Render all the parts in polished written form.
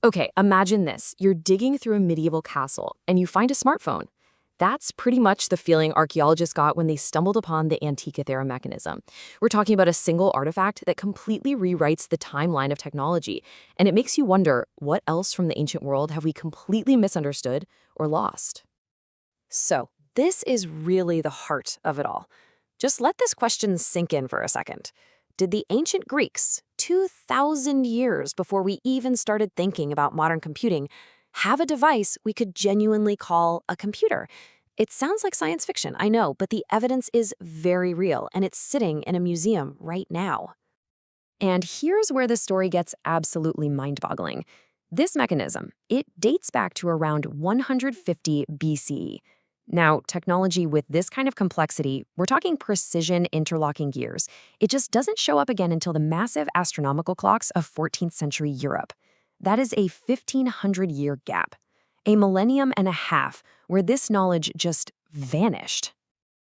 Okay, imagine this. You're digging through a medieval castle and you find a smartphone. That's pretty much the feeling archaeologists got when they stumbled upon the Antikythera Mechanism. We're talking about a single artifact that completely rewrites the timeline of technology, and it makes you wonder, what else from the ancient world have we completely misunderstood or lost? So, this is really the heart of it all. Just let this question sink in for a second. Did the ancient Greeks, 2,000 years before we even started thinking about modern computing, have a device we could genuinely call a computer? It sounds like science fiction, I know, but the evidence is very real, and it's sitting in a museum right now. And here's where the story gets absolutely mind-boggling. This mechanism, it dates back to around 150 BCE. Now, technology with this kind of complexity, we're talking precision interlocking gears. It just doesn't show up again until the massive astronomical clocks of 14th century Europe. That is a 1,500-year gap, a millennium and a half, where this knowledge just vanished.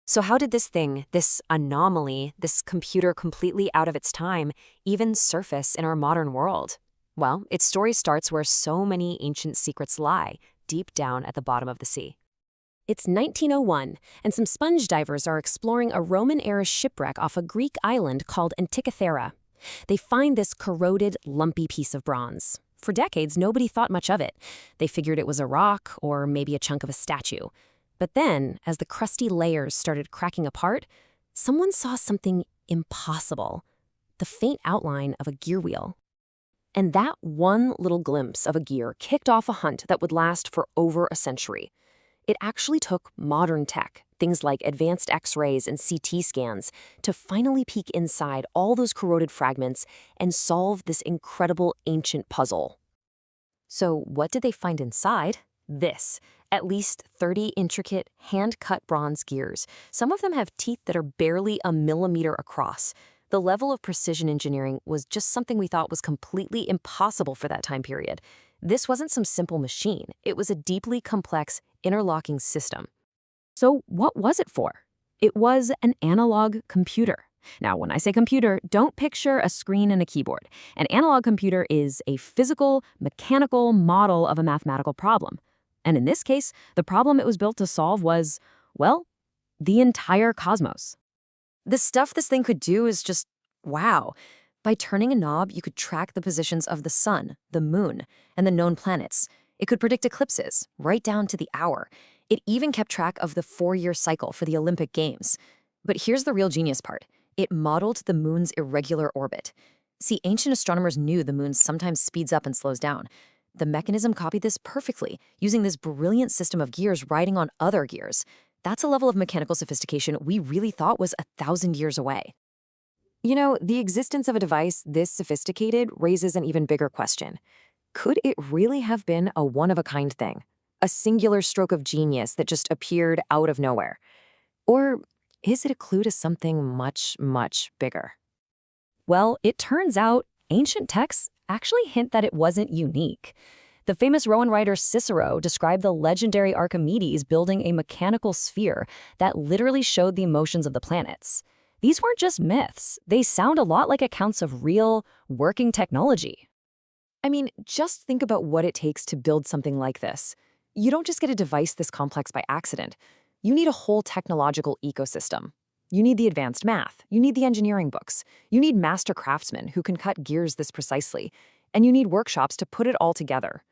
So how did this thing, this anomaly, this computer completely out of its time, even surface in our modern world? Well, its story starts where so many ancient secrets lie, deep down at the bottom of the sea. It's 1901, and some sponge divers are exploring a Roman-era shipwreck off a Greek island called Antikythera. They find this corroded, lumpy piece of bronze. For decades, nobody thought much of it. They figured it was a rock or maybe a chunk of a statue. But then, as the crusty layers started cracking apart, someone saw something impossible: the faint outline of a gear wheel. And that one little glimpse of a gear kicked off a hunt that would last for over a century. It actually took modern tech, things like advanced X-rays and CT scans, to finally peek inside all those corroded fragments and solve this incredible ancient puzzle. So what did they find inside? This. At least 30 intricate, hand-cut bronze gears. Some of them have teeth that are barely a millimeter across. The level of precision engineering was just something we thought was completely impossible for that time period. This wasn't some simple machine. It was a deeply complex, interlocking system. So what was it for? It was an analog computer. Now, when I say computer, don't picture a screen and a keyboard. An analog computer is a physical, mechanical model of a mathematical problem. And in this case, the problem it was built to solve was, well, the entire cosmos. The stuff this thing could do is just wow. By turning a knob, you could track the positions of the sun, the moon, and the known planets. It could predict eclipses, right down to the hour. It even kept track of the 4-year cycle for the Olympic Games. But here's the real genius part. It modeled the moon's irregular orbit. See, ancient astronomers knew the moon sometimes speeds up and slows down. The mechanism copied this perfectly, using this brilliant system of gears riding on other gears. That's a level of mechanical sophistication we really thought was 1,000 years away. You know, the existence of a device this sophisticated raises an even bigger question. Could it really have been a one-of-a-kind thing? A singular stroke of genius that just appeared out of nowhere? Or is it a clue to something much, much bigger? Well, it turns out ancient texts actually hint that it wasn't unique. The famous Roman writer Cicero described the legendary Archimedes building a mechanical sphere that literally showed the motions of the planets. These weren't just myths. They sound a lot like accounts of real, working technology. I mean, just think about what it takes to build something like this. You don't just get a device this complex by accident. You need a whole technological ecosystem. You need the advanced math. You need the engineering books. You need master craftsmen who can cut gears this precisely. And you need workshops to put it all together.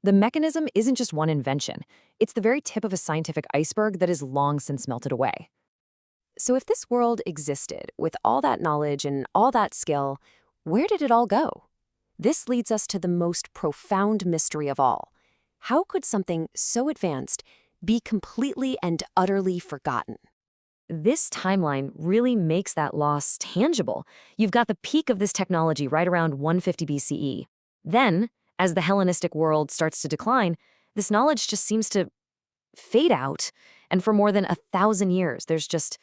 The mechanism isn't just one invention. It's the very tip of a scientific iceberg that is long since melted away. So if this world existed with all that knowledge and all that skill, where did it all go? This leads us to the most profound mystery of all. How could something so advanced be completely and utterly forgotten? This timeline really makes that loss tangible. You've got the peak of this technology right around 150 BCE. Then, as the Hellenistic world starts to decline, this knowledge just seems to fade out. And for more than 1,000 years, there's just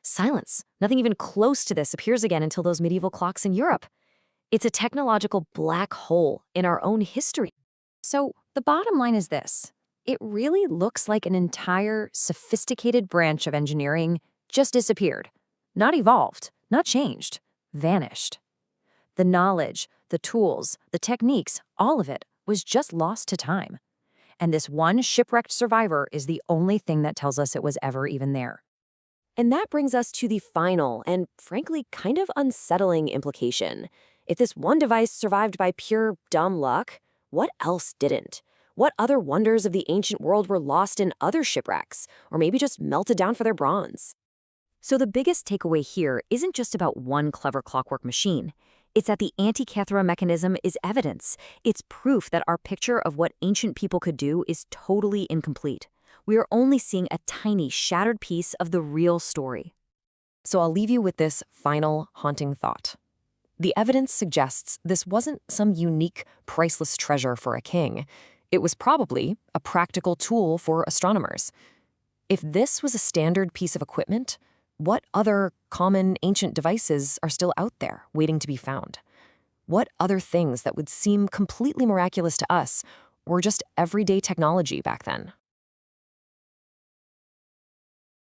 silence. Nothing even close to this appears again until those medieval clocks in Europe. It's a technological black hole in our own history. So the bottom line is this. It really looks like an entire sophisticated branch of engineering just disappeared. Not evolved, not changed, vanished. The knowledge, the tools, the techniques, all of it was just lost to time. And this one shipwrecked survivor is the only thing that tells us it was ever even there. And that brings us to the final and, frankly, kind of unsettling implication. If this one device survived by pure dumb luck, what else didn't? What other wonders of the ancient world were lost in other shipwrecks, or maybe just melted down for their bronze? So the biggest takeaway here isn't just about one clever clockwork machine. It's that the Antikythera Mechanism is evidence. It's proof that our picture of what ancient people could do is totally incomplete. We are only seeing a tiny, shattered piece of the real story. So I'll leave you with this final, haunting thought. The evidence suggests this wasn't some unique, priceless treasure for a king. It was probably a practical tool for astronomers. If this was a standard piece of equipment, what other common ancient devices are still out there waiting to be found? What other things that would seem completely miraculous to us were just everyday technology back then?